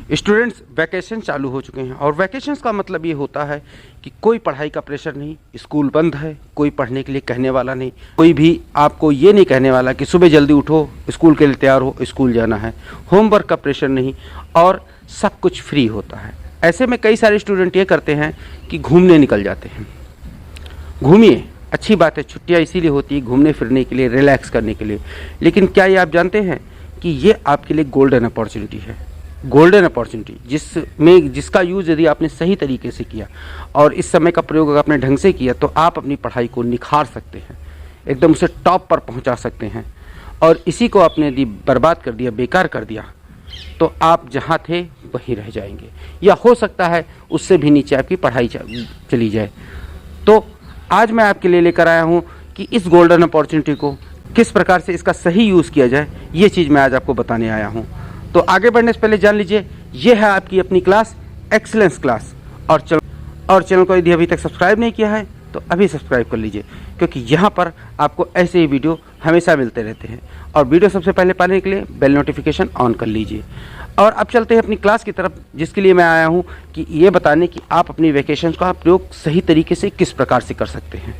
Students vacation चालू हो चुके हैं और वैकेशंस का मतलब ये होता है कि कोई पढ़ाई का प्रेशर नहीं, स्कूल बंद है, कोई पढ़ने के लिए कहने वाला नहीं, कोई भी आपको ये नहीं कहने वाला कि सुबह जल्दी उठो, स्कूल के लिए तैयार हो, स्कूल जाना है। होमवर्क का प्रेशर नहीं और सब कुछ फ्री होता है। ऐसे में कई सारे स्टूडेंट ये करते हैं कि घूमने निकल जाते हैं। घूमिए, अच्छी बात है, छुट्टियाँ इसीलिए होती है घूमने फिरने के लिए, रिलैक्स करने के लिए। लेकिन क्या ये आप जानते हैं कि ये आपके लिए गोल्डन अपॉर्चुनिटी है। गोल्डन अपॉर्चुनिटी जिसका यूज़ यदि आपने सही तरीके से किया और इस समय का प्रयोग अगर आपने ढंग से किया तो आप अपनी पढ़ाई को निखार सकते हैं, एकदम उसे टॉप पर पहुंचा सकते हैं। और इसी को आपने यदि बर्बाद कर दिया, बेकार कर दिया, तो आप जहां थे वहीं रह जाएंगे, या हो सकता है उससे भी नीचे आपकी पढ़ाई चली जाए। तो आज मैं आपके लिए लेकर आया हूं कि इस गोल्डन अपॉर्चुनिटी को किस प्रकार से इसका सही यूज़ किया जाए, ये चीज़ मैं आज आपको बताने आया हूं। तो आगे बढ़ने से पहले जान लीजिए, ये है आपकी अपनी क्लास, एक्सीलेंस क्लास। और चैनल को यदि अभी तक सब्सक्राइब नहीं किया है तो अभी सब्सक्राइब कर लीजिए, क्योंकि यहाँ पर आपको ऐसे ही वीडियो हमेशा मिलते रहते हैं। और वीडियो सबसे पहले पाने के लिए बेल नोटिफिकेशन ऑन कर लीजिए। और अब चलते हैं अपनी क्लास की तरफ, जिसके लिए मैं आया हूँ कि ये बताने कि आप अपनी वैकेशन का प्रयोग सही तरीके से किस प्रकार से कर सकते हैं।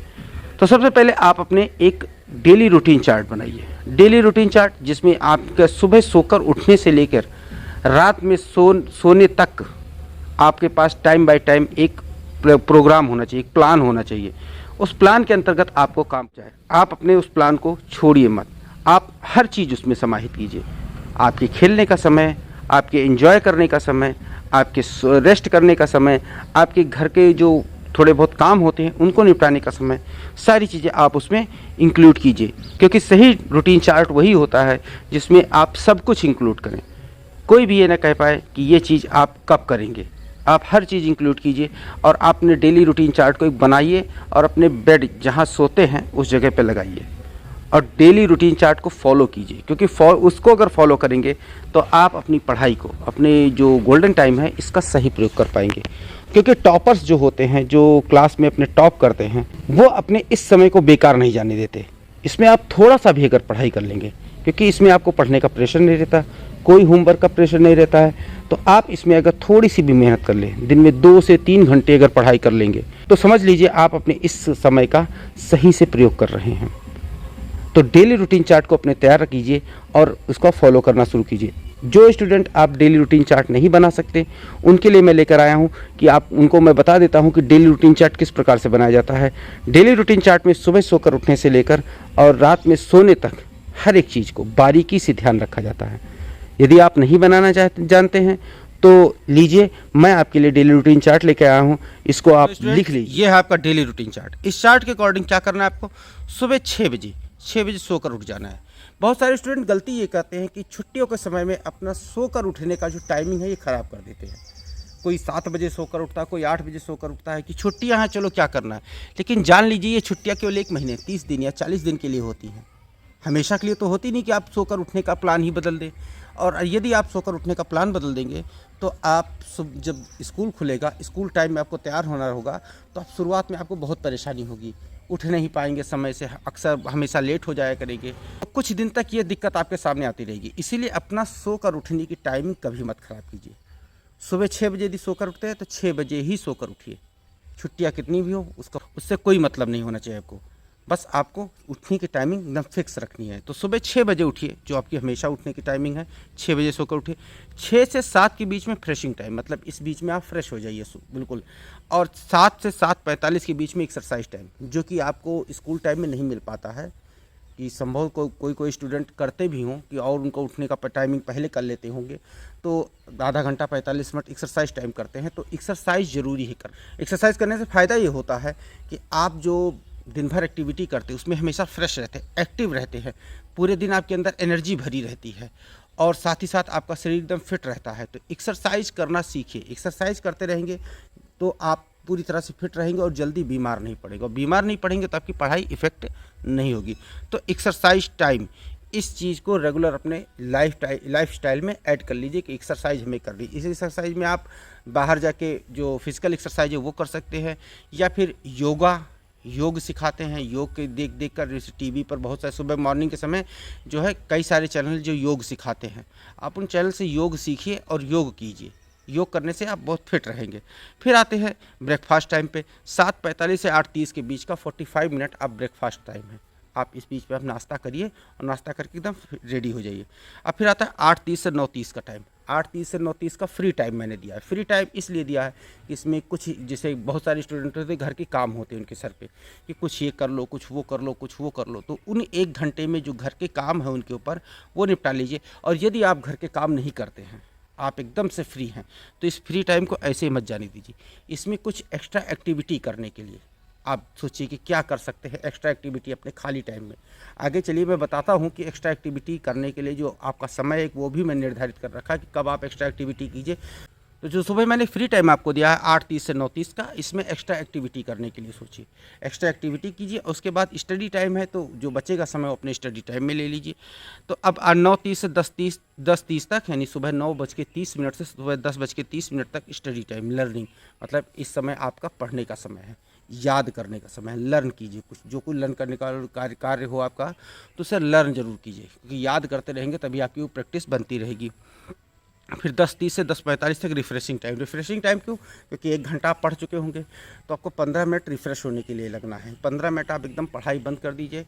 तो सबसे पहले आप अपने एक डेली रूटीन चार्ट बनाइए। डेली रूटीन चार्ट जिसमें आपका सुबह सोकर उठने से लेकर रात में सोने तक आपके पास टाइम बाय टाइम एक प्रोग्राम होना चाहिए, एक प्लान होना चाहिए। उस प्लान के अंतर्गत आपको काम चाहिए। आप अपने उस प्लान को छोड़िए मत, आप हर चीज़ उसमें समाहित कीजिए। आपके खेलने का समय, आपके एंजॉय करने का समय, आपके रेस्ट करने का समय, आपके घर के जो थोड़े बहुत काम होते हैं उनको निपटाने का समय, सारी चीज़ें आप उसमें इंक्लूड कीजिए। क्योंकि सही रूटीन चार्ट वही होता है जिसमें आप सब कुछ इंक्लूड करें। कोई भी ये ना कह पाए कि ये चीज़ आप कब करेंगे। आप हर चीज़ इंक्लूड कीजिए और अपने डेली रूटीन चार्ट को बनाइए और अपने बेड जहाँ सोते हैं उस जगह पे लगाइए और डेली रूटीन चार्ट को फॉलो कीजिए। क्योंकि उसको अगर फॉलो करेंगे तो आप अपनी पढ़ाई को, अपने जो गोल्डन टाइम है, इसका सही प्रयोग कर पाएंगे। क्योंकि टॉपर्स जो होते हैं, जो क्लास में अपने टॉप करते हैं, वो अपने इस समय को बेकार नहीं जाने देते। इसमें आप थोड़ा सा भी अगर पढ़ाई कर लेंगे, क्योंकि इसमें आपको पढ़ने का प्रेशर नहीं रहता, कोई होमवर्क का प्रेशर नहीं रहता है, तो आप इसमें अगर थोड़ी सी भी मेहनत कर लें, दिन में 2 से 3 घंटे अगर पढ़ाई कर लेंगे, तो समझ लीजिए आप अपने इस समय का सही से प्रयोग कर रहे हैं। तो डेली रूटीन चार्ट को अपने तैयार कीजिए और उसको फॉलो करना शुरू कीजिए। जो स्टूडेंट आप डेली रूटीन चार्ट नहीं बना सकते, उनके लिए मैं लेकर आया हूं कि आप उनको मैं बता देता हूं कि डेली रूटीन चार्ट किस प्रकार से बनाया जाता है। डेली रूटीन चार्ट में सुबह सोकर उठने से लेकर और रात में सोने तक हर एक चीज़ को बारीकी से ध्यान रखा जाता है। यदि आप नहीं बनाना जानते हैं तो लीजिए, मैं आपके लिए डेली रूटीन चार्ट लेकर आया हूँ, इसको आप लिख लीजिए। ये है आपका डेली रूटीन चार्ट। इस चार्ट के अकॉर्डिंग क्या करना है आपको, सुबह 6 बजे सोकर उठ जाना है। बहुत सारे स्टूडेंट गलती ये करते हैं कि छुट्टियों के समय में अपना सोकर उठने का जो टाइमिंग है ये ख़राब कर देते हैं। कोई 7 बजे सोकर उठता है, कोई 8 बजे सोकर उठता है कि छुट्टियां हैं, चलो क्या करना है। लेकिन जान लीजिए ये छुट्टियां केवल 1 महीने, 30 दिन या 40 दिन के लिए होती हैं। हमेशा के लिए तो होती नहीं कि आप सोकर उठने का प्लान ही बदल दें। और यदि आप सोकर उठने का प्लान बदल देंगे तो आप जब स्कूल खुलेगा, स्कूल टाइम में आपको तैयार होना होगा, तो आप शुरुआत में आपको बहुत परेशानी होगी, उठ नहीं पाएंगे समय से, अक्सर हमेशा लेट हो जाया करेंगे। तो कुछ दिन तक ये दिक्कत आपके सामने आती रहेगी। इसीलिए अपना सोकर उठने की टाइमिंग कभी मत ख़राब कीजिए। सुबह 6 बजे यदि सोकर उठते हैं तो 6 बजे ही सोकर उठिए। छुट्टियाँ कितनी भी हो उससे कोई मतलब नहीं होना चाहिए आपको। बस आपको उठने की टाइमिंग एकदम फिक्स रखनी है। तो सुबह 6 बजे उठिए, जो आपकी हमेशा उठने की टाइमिंग है। 6 बजे सोकर उठिए। 6 से 7 के बीच में फ्रेशिंग टाइम, मतलब इस बीच में आप फ्रेश हो जाइए बिल्कुल। और 7 से 7:45 के बीच में एक्सरसाइज टाइम, जो कि आपको स्कूल टाइम में नहीं मिल पाता है। कि संभव कोई स्टूडेंट करते भी हों कि और उनको उठने का टाइमिंग पहले कर लेते होंगे, तो आधा घंटा 45 मिनट एक्सरसाइज टाइम करते हैं। तो एक्सरसाइज ज़रूरी है एक्सरसाइज करने से फ़ायदा ये होता है कि आप जो दिन भर एक्टिविटी करते हैं उसमें हमेशा फ्रेश रहते हैं, एक्टिव रहते हैं, पूरे दिन आपके अंदर एनर्जी भरी रहती है और साथ ही साथ आपका शरीर एकदम फिट रहता है। तो एक्सरसाइज करना सीखिए। एक्सरसाइज करते रहेंगे तो आप पूरी तरह से फिट रहेंगे और जल्दी बीमार नहीं पड़ेंगे। और बीमार नहीं पड़ेंगे तो आपकी पढ़ाई इफ़ेक्ट नहीं होगी। तो एक्सरसाइज टाइम, इस चीज़ को रेगुलर अपने लाइफ स्टाइल में ऐड कर लीजिए कि एक्सरसाइज हमें कर ली। इस एक्सरसाइज में आप बाहर जाके जो फिज़िकल एक्सरसाइज है वो कर सकते हैं, या फिर योगा योग सिखाते हैं। योग के देख देख कर जैसे टीवी पर बहुत सारे सुबह मॉर्निंग के समय जो है कई सारे चैनल जो योग सिखाते हैं, आप उन चैनल से योग सीखिए और योग कीजिए। योग करने से आप बहुत फिट रहेंगे। फिर आते हैं ब्रेकफास्ट टाइम पे। 7:45 से 8:30 के बीच का 45 मिनट आप ब्रेकफास्ट टाइम है। आप इस बीच में आप नाश्ता करिए और नाश्ता करके एकदम रेडी हो जाइए। अब फिर आता है 8:30 से 9:30 का टाइम। 8:30 से 9:30 का फ्री टाइम मैंने दिया है। फ्री टाइम इसलिए दिया है कि इसमें कुछ जैसे बहुत सारे स्टूडेंट होते हैं, घर के काम होते हैं उनके सर पे कि कुछ ये कर लो, कुछ वो कर लो, कुछ वो कर लो। तो उन 1 घंटे में जो घर के काम है उनके ऊपर वो निपटा लीजिए। और यदि आप घर के काम नहीं करते हैं, आप एकदम से फ्री हैं, तो इस फ्री टाइम को ऐसे ही मत जाने दीजिए। इसमें कुछ एक्स्ट्रा एक्टिविटी करने के लिए आप सोचिए कि क्या कर सकते हैं एक्स्ट्रा एक्टिविटी अपने खाली टाइम में। आगे चलिए मैं बताता हूँ कि एक्स्ट्रा एक्टिविटी करने के लिए जो आपका समय है वो भी मैंने निर्धारित कर रखा है कि कब आप एक्स्ट्रा एक्टिविटी कीजिए। तो जो सुबह मैंने फ्री टाइम आपको दिया है 8:30 से 9:30 का, इसमें एक्स्ट्रा एक्टिविटी करने के लिए सोचिए, एक्स्ट्रा एक्टिविटी कीजिए। उसके बाद स्टडी टाइम है तो जो बचेगा समय वो अपने स्टडी टाइम में ले लीजिए। तो अब 9:30 से 10:30 तक, यानी सुबह 9:30 से सुबह 10:30 तक स्टडी टाइम, लर्निंग, मतलब इस समय आपका पढ़ने का समय है, याद करने का समय है। लर्न कीजिए, कुछ जो कुछ लर्न करने का कार्य हो आपका तो उसे लर्न जरूर कीजिए, क्योंकि याद करते रहेंगे तभी आपकी वो प्रैक्टिस बनती रहेगी। फिर 10:30 से 10:45 तक रिफ़्रेशिंग टाइम। रिफ़्रेशिंग टाइम क्यों? क्योंकि 1 घंटा आप पढ़ चुके होंगे तो आपको 15 मिनट रिफ़्रेश होने के लिए लगना है। 15 मिनट आप एकदम पढ़ाई बंद कर दीजिए,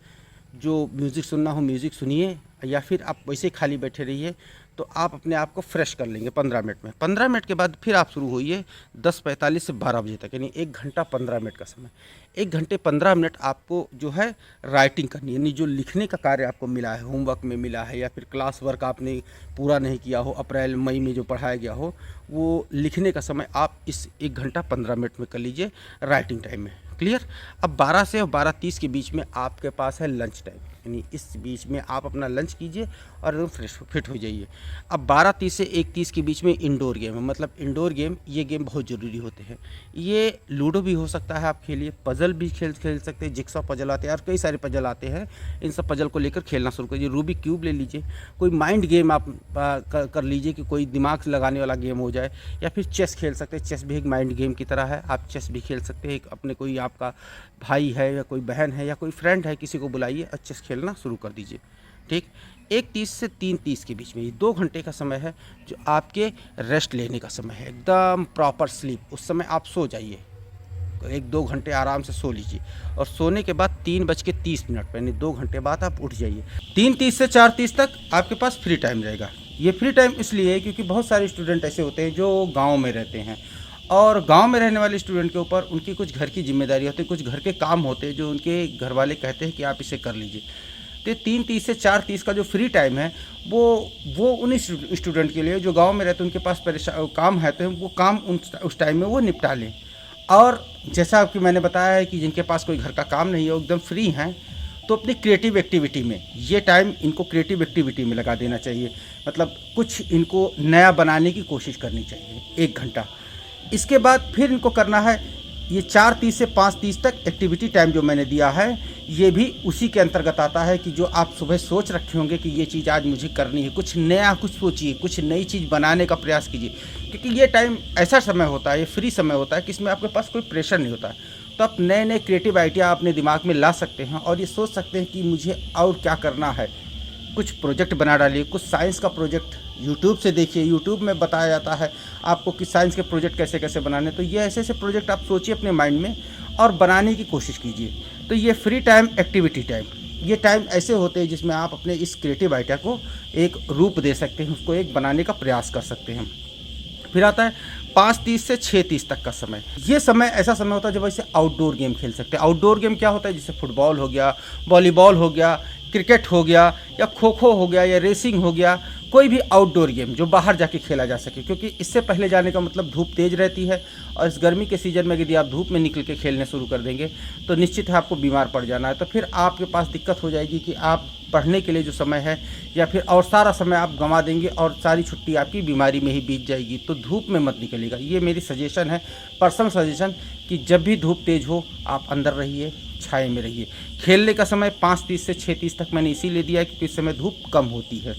जो म्यूज़िक सुनना हो म्यूज़िक सुनिए, या फिर आप वैसे ही खाली बैठे रहिए, तो आप अपने आप को फ्रेश कर लेंगे 15 मिनट में। 15 मिनट के बाद फिर आप शुरू होइए 10:45 से 12 बजे तक, यानी 1 घंटा 15 मिनट का समय। 1 घंटे 15 मिनट आपको जो है राइटिंग करनी है, यानी जो लिखने का कार्य आपको मिला है, होमवर्क में मिला है या फिर क्लास वर्क आपने पूरा नहीं किया हो, अप्रैल मई में जो पढ़ाया गया हो, वो लिखने का समय आप इस 1 घंटा 15 मिनट में कर लीजिए राइटिंग टाइम में। क्लियर? अब 12 से 12:30 के बीच में आपके पास है लंच टाइम, यानी इस बीच में आप अपना लंच कीजिए और एकदम फ्रेश फिट हो जाइए। अब 12:30 से 1:30 के बीच में इंडोर गेम है, मतलब इंडोर गेम, ये गेम बहुत ज़रूरी होते हैं। ये लूडो भी हो सकता है आप खेलिए, पजल भी खेल सकते हैं, जिक्सॉ पजल आते हैं और कई सारे पजल आते हैं। इन सब पजल को लेकर खेलना शुरू करिए। रूबिक क्यूब ले लीजिए, कोई माइंड गेम आप कर लीजिए कि कोई दिमाग से लगाने वाला गेम हो जाए, या फिर चेस खेल सकते हैं। चेस भी एक माइंड गेम की तरह है, आप चेस भी खेल सकते हैं। एक अपने कोई आपका भाई है या कोई बहन है या कोई फ्रेंड है, किसी को बुलाइए और चेस खेलना शुरू कर दीजिए। ठीक? 1:30 से 3:30 के बीच में ये 2 घंटे का समय है जो आपके रेस्ट लेने का समय है, एकदम प्रॉपर स्लीप। उस समय आप सो जाइए, 1-2 घंटे आराम से सो लीजिए और सोने के बाद 3:30 पर, यानी 2 घंटे बाद आप उठ जाइए। 3:30 से 4:30 तक आपके पास फ्री टाइम रहेगा। ये फ्री टाइम इसलिए है क्योंकि बहुत सारे स्टूडेंट ऐसे होते हैं जो गाँव में रहते हैं, और गांव में रहने वाले स्टूडेंट के ऊपर उनकी कुछ घर की जिम्मेदारी होती है, कुछ घर के काम होते हैं जो उनके घर वाले कहते हैं कि आप इसे कर लीजिए। तो 3:30 से 4:30 का जो फ्री टाइम है वो उन स्टूडेंट के लिए जो गांव में रहते हैं, उनके पास काम है तो वो काम उस टाइम में वो निपटा लें। और जैसा कि मैंने बताया है कि जिनके पास कोई घर का काम नहीं है, वो एकदम फ्री हैं, तो अपनी क्रिएटिव एक्टिविटी में ये टाइम इनको क्रिएटिव एक्टिविटी में लगा देना चाहिए। मतलब कुछ इनको नया बनाने की कोशिश करनी चाहिए 1 घंटा। इसके बाद फिर इनको करना है ये 4:30 से 5:30 तक एक्टिविटी टाइम जो मैंने दिया है, ये भी उसी के अंतर्गत आता है कि जो आप सुबह सोच रखे होंगे कि ये चीज़ आज मुझे करनी है, कुछ नया कुछ सोचिए, कुछ नई चीज़ बनाने का प्रयास कीजिए। क्योंकि ये टाइम ऐसा समय होता है, ये फ्री समय होता है कि इसमें आपके पास कोई प्रेशर नहीं होता, तो आप नए नए क्रिएटिव आइडिया अपने दिमाग में ला सकते हैं और ये सोच सकते हैं कि मुझे और क्या करना है। कुछ प्रोजेक्ट बना डालिए, कुछ साइंस का प्रोजेक्ट यूट्यूब से देखिए, यूट्यूब में बताया जाता है आपको कि साइंस के प्रोजेक्ट कैसे कैसे बनाने। तो ये ऐसे ऐसे प्रोजेक्ट आप सोचिए अपने माइंड में और बनाने की कोशिश कीजिए। तो ये फ्री टाइम, एक्टिविटी टाइम, ये टाइम ऐसे होते हैं जिसमें आप अपने इस क्रिएटिव आइडिया को एक रूप दे सकते हैं, उसको एक बनाने का प्रयास कर सकते हैं। फिर आता है 5:30 से 6:30 तक का समय। ये समय ऐसा समय होता है जब ऐसे आउटडोर गेम खेल सकते हैं। आउटडोर गेम क्या होता है? जैसे फुटबॉल हो गया, वॉलीबॉल हो गया, क्रिकेट हो गया, या खो खो हो गया, या रेसिंग हो गया, कोई भी आउटडोर गेम जो बाहर जाके खेला जा सके। क्योंकि इससे पहले जाने का मतलब धूप तेज़ रहती है, और इस गर्मी के सीज़न में यदि आप धूप में निकल के खेलने शुरू कर देंगे तो निश्चित है आपको बीमार पड़ जाना है। तो फिर आपके पास दिक्कत हो जाएगी कि आप पढ़ने के लिए जो समय है या फिर और सारा समय आप गंवा देंगे और सारी छुट्टी आपकी बीमारी में ही बीत जाएगी। तो धूप में मत निकलिएगा, ये मेरी सजेशन है, पर्सनल सजेशन, कि जब भी धूप तेज़ हो आप अंदर रहिए, छाए में रहिए। खेलने का समय 5:30 से 6:30 तक मैंने इसीलिए दिया है क्योंकि इस समय धूप कम होती है।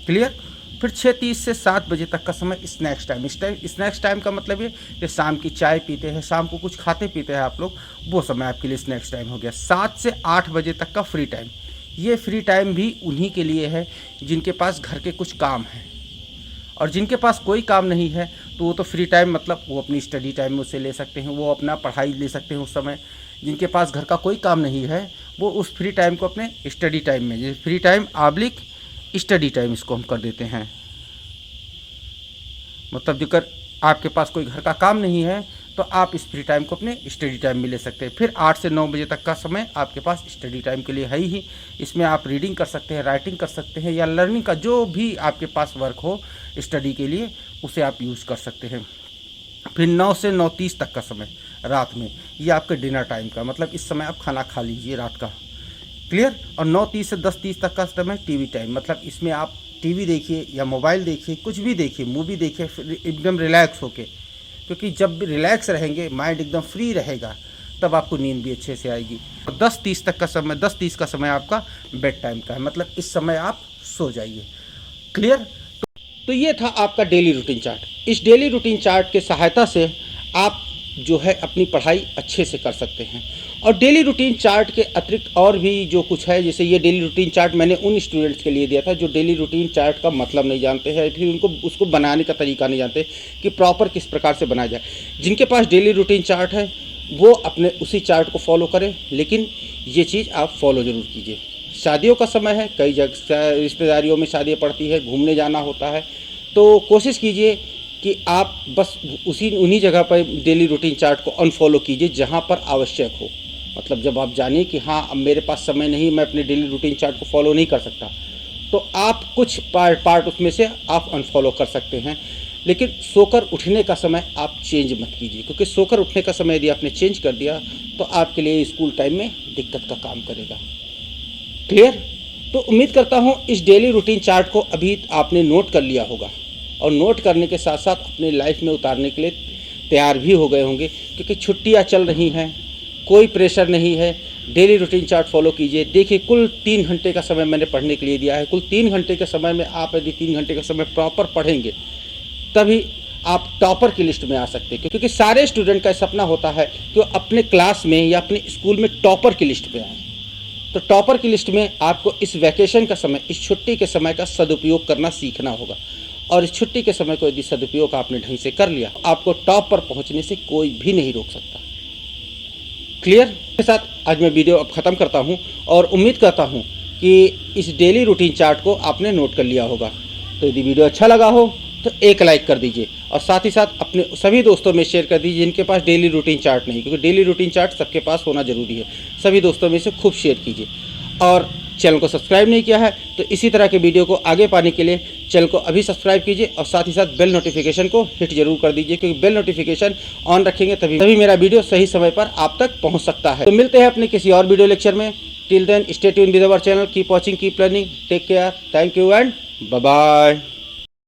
क्लियर? फिर 6:30 से 7 बजे तक का समय स्नैक्स टाइम। स्नैक्स टाइम का मतलब ये कि शाम की चाय पीते हैं, शाम को कुछ खाते पीते हैं आप लोग, वो समय आपके लिए स्नैक्स टाइम हो गया। 7 से 8 बजे तक का फ्री टाइम, ये फ्री टाइम भी उन्हीं के लिए है जिनके पास घर के कुछ काम हैं, और जिनके पास कोई काम नहीं है तो वो तो फ्री टाइम मतलब वो अपनी स्टडी टाइम में उसे ले सकते हैं, वो अपना पढ़ाई ले सकते हैं उस समय। जिनके पास घर का कोई काम नहीं है वो उस फ्री टाइम को अपने स्टडी टाइम में, जैसे free time oblique study time इसको हम कर देते हैं। मतलब जेकर आपके पास कोई घर का काम नहीं है तो आप इस फ्री टाइम को अपने स्टडी टाइम में ले सकते हैं। फिर 8 से 9 बजे तक का समय आपके पास स्टडी टाइम के लिए है ही। इसमें आप रीडिंग कर सकते हैं, राइटिंग कर सकते हैं, या लर्निंग का जो भी आपके पास वर्क हो स्टडी के लिए उसे आप यूज़ कर सकते हैं। फिर 9 से 9:30 तक का समय रात में, ये आपके डिनर टाइम का, मतलब इस समय आप खाना खा लीजिए रात का, क्लियर। और 9:30 से 10:30 तक का समय टीवी टाइम, मतलब इसमें आप टीवी देखिए या मोबाइल देखिए, कुछ भी देखिए, मूवी देखिए एकदम रिलैक्स होके, क्योंकि जब भी रिलैक्स रहेंगे, माइंड एकदम फ्री रहेगा, तब आपको नींद भी अच्छे से आएगी। और 10:30 तक का समय, 10:30 का समय आपका बेड टाइम का है, मतलब इस समय आप सो जाइए, क्लियर। तो ये था आपका डेली रूटीन चार्ट। इस डेली रूटीन चार्ट के सहायता से आप जो है अपनी पढ़ाई अच्छे से कर सकते हैं। और डेली रूटीन चार्ट के अतिरिक्त और भी जो कुछ है, जैसे ये डेली रूटीन चार्ट मैंने उन स्टूडेंट्स के लिए दिया था जो डेली रूटीन चार्ट का मतलब नहीं जानते हैं, फिर उनको उसको बनाने का तरीका नहीं जानते कि प्रॉपर किस प्रकार से बनाया जाए। जिनके पास डेली रूटीन चार्ट है वो अपने उसी चार्ट को फॉलो करें, लेकिन ये चीज़ आप फॉलो ज़रूर कीजिए। शादियों का समय है, कई जगह रिश्तेदारियों में शादियाँ पड़ती है, घूमने जाना होता है, तो कोशिश कीजिए कि आप बस उन्हीं जगह पर डेली रूटीन चार्ट को अनफॉलो कीजिए जहाँ पर आवश्यक हो। मतलब जब आप जानिए कि हाँ अब मेरे पास समय नहीं, मैं अपने डेली रूटीन चार्ट को फॉलो नहीं कर सकता, तो आप कुछ पार्ट उसमें से आप अनफॉलो कर सकते हैं। लेकिन सोकर उठने का समय आप चेंज मत कीजिए, क्योंकि सोकर उठने का समय यदि आपने चेंज कर दिया तो आपके लिए स्कूल टाइम में दिक्कत का काम करेगा, क्लियर। तो उम्मीद करता हूँ इस डेली रूटीन चार्ट को अभी आपने नोट कर लिया होगा, और नोट करने के साथ साथ अपने लाइफ में उतारने के लिए तैयार भी हो गए होंगे, क्योंकि छुट्टियाँ चल रही हैं, कोई प्रेशर नहीं है। डेली रूटीन चार्ट फॉलो कीजिए। देखिए कुल 3 घंटे का समय मैंने पढ़ने के लिए दिया है। कुल 3 घंटे के समय में आप यदि 3 घंटे का समय प्रॉपर पढ़ेंगे तभी आप टॉपर की लिस्ट में आ सकते हैं, क्योंकि सारे स्टूडेंट का सपना होता है कि वो अपने क्लास में या अपने स्कूल में टॉपर की लिस्ट पे आए। तो टॉपर की लिस्ट में आपको इस वैकेशन का समय, इस छुट्टी के समय का सदुपयोग करना सीखना होगा, और इस छुट्टी के समय को यदि सदुपयोग आपने ढंग से कर लिया, आपको टॉप पर पहुंचने से कोई भी नहीं रोक सकता, क्लियर। के साथ आज मैं वीडियो अब ख़त्म करता हूं, और उम्मीद करता हूं कि इस डेली रूटीन चार्ट को आपने नोट कर लिया होगा। तो यदि वीडियो अच्छा लगा हो तो एक लाइक कर दीजिए, और साथ ही साथ अपने सभी दोस्तों में शेयर कर दीजिए जिनके पास डेली रूटीन चार्ट नहीं, क्योंकि डेली रूटीन चार्ट सबके पास होना ज़रूरी है। सभी दोस्तों में से खूब शेयर कीजिए, और चैनल को सब्सक्राइब नहीं किया है तो इसी तरह के वीडियो को आगे पाने के लिए चैनल को अभी सब्सक्राइब कीजिए, और साथ ही साथ बेल नोटिफिकेशन को हिट जरूर कर दीजिए, क्योंकि बेल नोटिफिकेशन ऑन रखेंगे तभी मेरा वीडियो सही समय पर आप तक पहुंच सकता है। तो मिलते हैं अपने किसी और वीडियो लेक्चर में। Till then stay tuned with our channel, keep watching, keep learning, take care, thank you and bye bye.